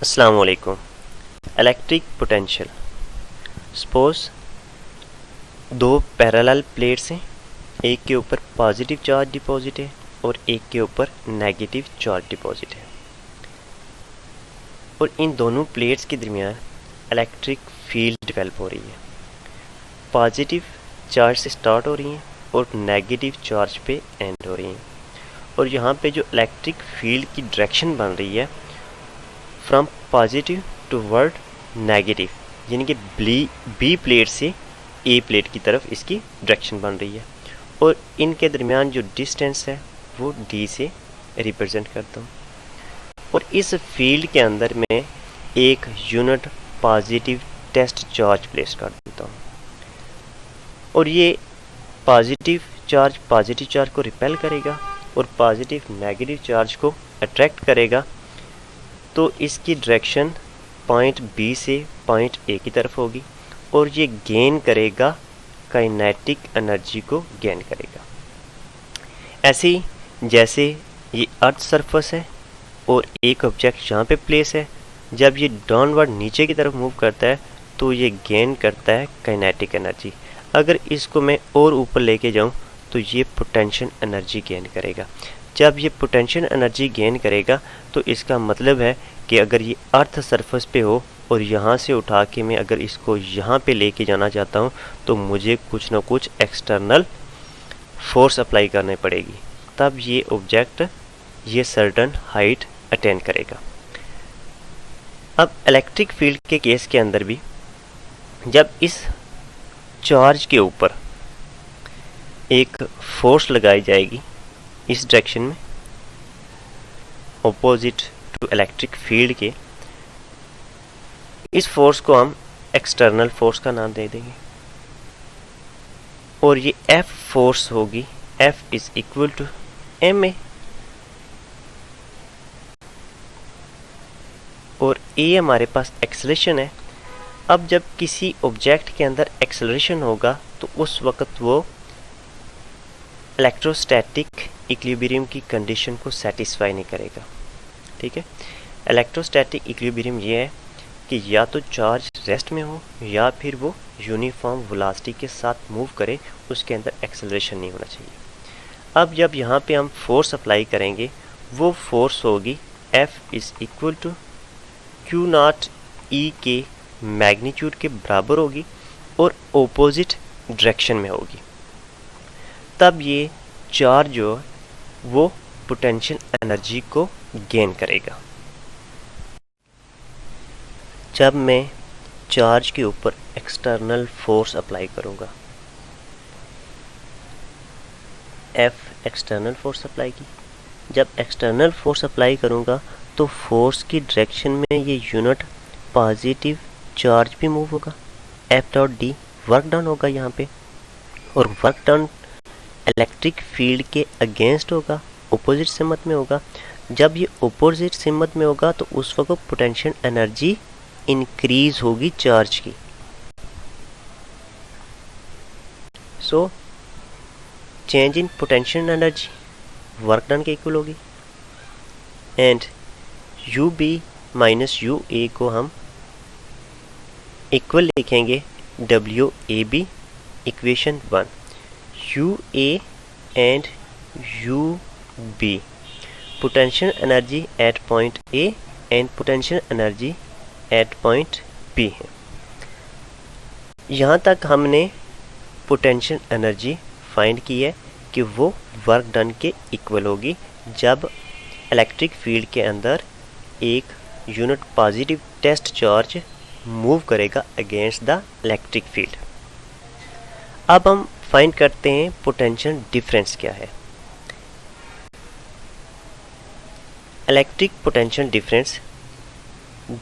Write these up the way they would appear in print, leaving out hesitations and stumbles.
अस्सलाम वालेकुम। Electric potential. Suppose दो पैरेलल प्लेट्स हैं, एक के ऊपर पॉजिटिव चार्ज डिपॉजिट है और एक के ऊपर नेगेटिव चार्ज डिपॉजिट है, और इन दोनों प्लेट्स के दरमियान इलेक्ट्रिक फील्ड डेवलप हो रही है। पॉजिटिव चार्ज से स्टार्ट हो रही हैं और नेगेटिव चार्ज पे एंड हो रही हैं, और यहाँ पे जो इलेक्ट्रिक फील्ड की डायरेक्शन बन रही है फ्रॉम पॉजिटिव टूवर्ड नेगेटिव, यानी कि बी प्लेट से ए प्लेट की तरफ इसकी डायरेक्शन बन रही है, और इनके दरमियान जो डिस्टेंस है वो डी से रिप्रेजेंट करता हूँ। और इस फील्ड के अंदर मैं एक unit positive test charge place कर देता हूँ, और ये पॉजिटिव चार्ज को रिपेल करेगा और पॉजिटिव नेगेटिव चार्ज को अट्रैक्ट करेगा, तो इसकी डायरेक्शन पॉइंट बी से पॉइंट ए की तरफ होगी, और ये गेन करेगा, काइनेटिक एनर्जी को गेन करेगा। ऐसे ही जैसे ये अर्थ सरफेस है और एक ऑब्जेक्ट यहाँ पे प्लेस है, जब ये डाउनवर्ड नीचे की तरफ मूव करता है तो ये गेन करता है काइनेटिक एनर्जी। अगर इसको मैं और ऊपर लेके जाऊँ तो ये पोटेंशियल एनर्जी गेन करेगा। जब ये पोटेंशियल एनर्जी गेन करेगा तो इसका मतलब है कि अगर ये अर्थ सरफेस पे हो और यहाँ से उठा के मैं अगर इसको यहाँ पे लेके जाना चाहता हूँ तो मुझे कुछ ना कुछ एक्सटर्नल फोर्स अप्लाई करनी पड़ेगी, तब ये ऑब्जेक्ट ये सर्टन हाइट अटेन करेगा। अब इलेक्ट्रिक फील्ड के केस के अंदर भी जब इस चार्ज के ऊपर एक फोर्स लगाई जाएगी इस डायरेक्शन में ऑपोजिट टू इलेक्ट्रिक फील्ड के, इस फोर्स को हम एक्सटर्नल फोर्स का नाम दे देंगे, और ये F फोर्स होगी, F is equal to ma, और a हमारे पास एक्सेलरेशन है। अब जब किसी ऑब्जेक्ट के अंदर एक्सेलरेशन होगा तो उस वक्त वो इलेक्ट्रोस्टैटिक इक्विलिब्रियम की कंडीशन को सेटिस्फाई नहीं करेगा। ठीक है, इलेक्ट्रोस्टैटिक इक्विलिब्रियम ये है कि या तो चार्ज रेस्ट में हो या फिर वो यूनिफॉर्म वेलोसिटी के साथ मूव करे, उसके अंदर एक्सेलरेशन नहीं होना चाहिए। अब जब यहाँ पे हम फोर्स अप्लाई करेंगे वो फोर्स होगी F is equal to q naught E के मैग्नीट्यूड के बराबर होगी और ओपोजिट डायरेक्शन में होगी। तब ये चार्ज जो है वो पोटेंशियल एनर्जी को गेन करेगा। जब मैं चार्ज के ऊपर एक्सटर्नल फोर्स अप्लाई करूँगा, F एक्सटर्नल फोर्स अप्लाई की, जब एक्सटर्नल फोर्स अप्लाई करूँगा तो फोर्स की डायरेक्शन में ये यूनिट पॉजिटिव चार्ज भी मूव होगा, F dot D work done होगा यहाँ पे, और वर्क डन इलेक्ट्रिक फील्ड के अगेंस्ट होगा, ऑपोजिट सिमत में होगा। जब ये ऑपोजिट सिमत में होगा तो उस वक्त पोटेंशियल एनर्जी इंक्रीज होगी चार्ज की। So change in potential energy work done के इक्वल होगी, and U B minus U A को हम इक्वल लिखेंगे W A B equation 1, U A and U B potential energy at point A and potential energy at point B है। यहाँ तक हमने potential energy find की है कि वो वर्क डन के इक्वल होगी जब इलेक्ट्रिक फील्ड के अंदर एक unit positive test charge move करेगा अगेंस्ट द इलेक्ट्रिक फील्ड। अब हम फाइंड करते हैं पोटेंशियल डिफरेंस क्या है। Electric potential difference,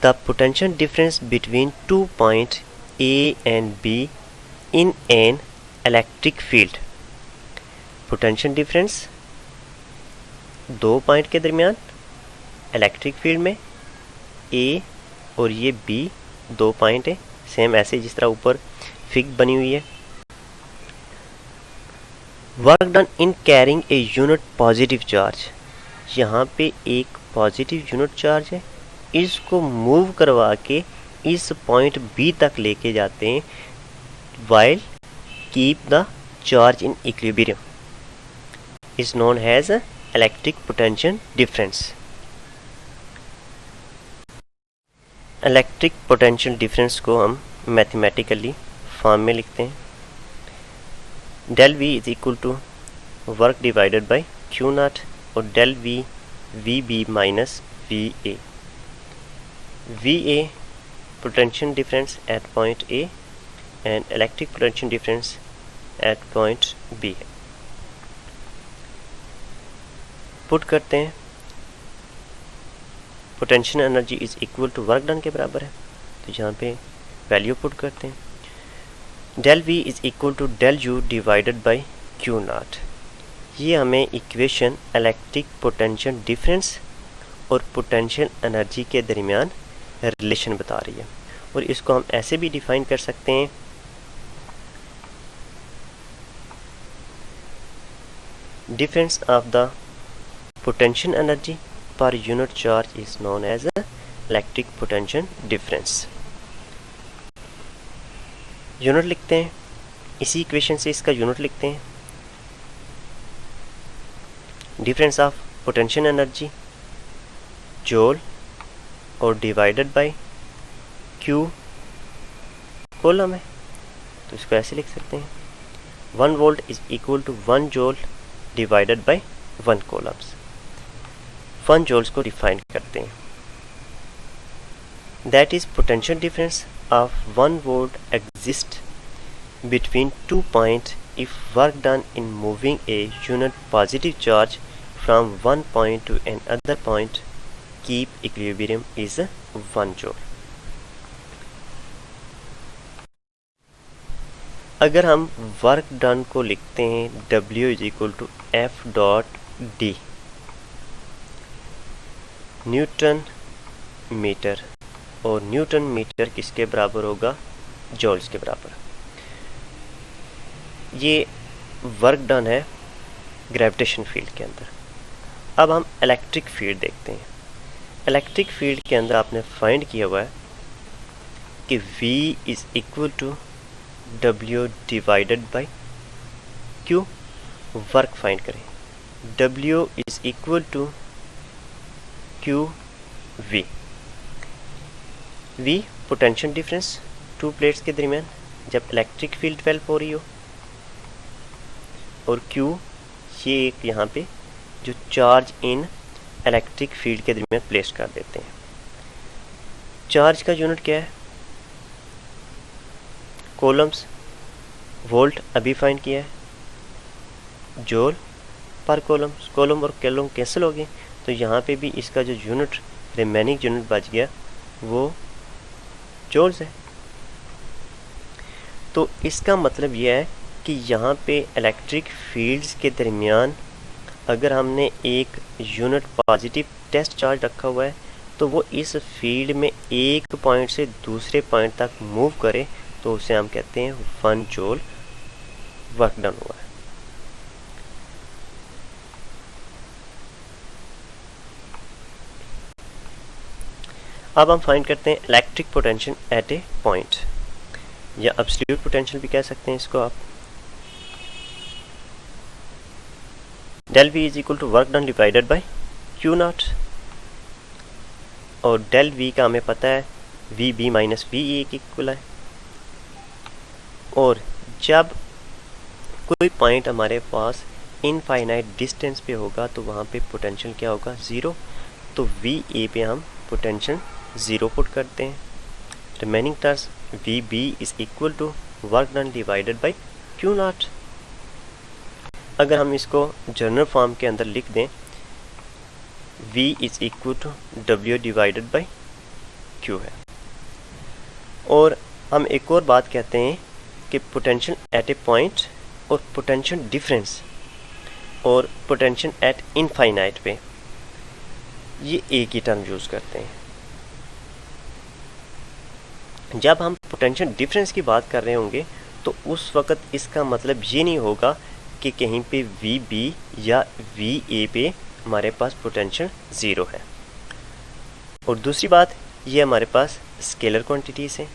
the potential difference between 2 points A and B in an electric field। Potential difference दो पॉइंट के दरमियान इलेक्ट्रिक फील्ड में A और ये B दो पॉइंट है, सेम ऐसे जिस तरह ऊपर फिग बनी हुई है। Work done in carrying a unit positive charge, यहाँ पे एक पॉजिटिव यूनिट चार्ज है इसको मूव करवा के इस पॉइंट बी तक लेके जाते हैं while keep the charge in equilibrium is known as electric potential difference. Electric potential difference को हम मैथमेटिकली फॉर्म में लिखते हैं, del V is equal to work divided by Q naught और del V V B minus V A. V A potential difference at point A and electric potential difference at point B है। Put करते हैं, potential energy is equal to work done के बराबर है, तो यहाँ पे वैल्यू पुट करते हैं, del V is equal to del U divided by q naught. ये हमें इक्वेशन इलेक्ट्रिक पोटेंशियल डिफरेंस और पोटेंशियल एनर्जी के दरमियान रिलेशन बता रही है, और इसको हम ऐसे भी डिफाइन कर सकते हैं, difference of the potential energy per unit charge is known as electric potential difference. Unit लिखते हैं, इसी इक्वेशन से इसका यूनिट लिखते हैं, difference of potential energy joule और डिवाइडेड बाय क्यू कॉलम है, तो इसको ऐसे लिख सकते हैं, 1 volt is equal to 1 joule divided by 1 coulombs. 1 joules को डिफाइन करते हैं, that is potential difference of 1 volt exist between 2 point if work done in moving a unit positive charge from 1 point to an other point keep equilibrium is 1 joule. अगर हम work done को लिखते हैं W is equal to F dot D newton metre, और newton metre किसके बराबर होगा, joules के बराबर। ये वर्क डन है ग्रेविटेशन फील्ड के अंदर। अब हम इलेक्ट्रिक फील्ड देखते हैं। इलेक्ट्रिक फील्ड के अंदर आपने फाइंड किया हुआ है कि V is equal to W divided by Q। Work find करें, W is equal to Q V। V potential difference two plates के दरमियान जब इलेक्ट्रिक फील्ड डेवलप हो रही हो, और Q ये एक यहाँ पे जो चार्ज इन इलेक्ट्रिक फील्ड के दरमियान प्लेस कर देते हैं। चार्ज का यूनिट क्या है, कॉलम्स, वोल्ट अभी फाइंड किया है, जूल पर कॉलम, कॉलम और कॉलम कैंसिल हो गए, तो यहाँ पे भी इसका जो यूनिट रिमेनिंग यूनिट बच गया वो जूल्स है। तो इसका मतलब यह है कि यहाँ पे इलेक्ट्रिक फील्ड्स के दरमियान अगर हमने एक यूनिट पॉजिटिव टेस्ट चार्ज रखा हुआ है, तो वो इस फील्ड में एक पॉइंट से दूसरे पॉइंट तक मूव करे, तो उसे हम कहते हैं 1 जूल वर्क डन हुआ है। अब हम फाइंड करते हैं electric potential at a point, या एब्सोल्यूट पोटेंशियल भी कह सकते हैं इसको आप। Del V is equal to work done divided by Q naught, और डेल वी का हमें पता है V B minus V A की इक्वल है, और जब कोई पॉइंट हमारे पास इनफाइनाइट डिस्टेंस पे होगा तो वहाँ पे पोटेंशियल क्या होगा, ज़ीरो। तो वी ए पे हम पोटेंशियल ज़ीरो पुट करते हैं। Remaining terms V B is equal to work done divided by Q naught. अगर हम इसको जनरल फॉर्म के अंदर लिख दें, V is equal to W divided by Q है। और हम एक और बात कहते हैं कि पोटेंशियल एट ए पॉइंट और पोटेंशियल डिफरेंस और पोटेंशियल एट इनफाइनाइट पे ये एक ही टर्म यूज़ करते हैं। जब हम पोटेंशियल डिफरेंस की बात कर रहे होंगे तो उस वक़्त इसका मतलब ये नहीं होगा कि कहीं पे VB या VA पे हमारे पास पोटेंशियल ज़ीरो है। और दूसरी बात, ये हमारे पास स्केलर क्वांटिटीज़ हैं,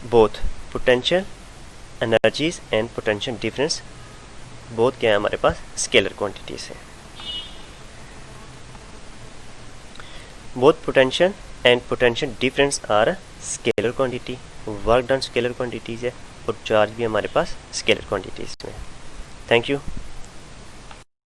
both potential energies and potential difference both क्या है हमारे पास स्केलर क्वांटिटीज़ हैं। Both potential and potential difference are scalar quantity, work done scalar quantities है और चार्ज भी हमारे पास स्केलर क्वांटिटीज़ में। Thank you.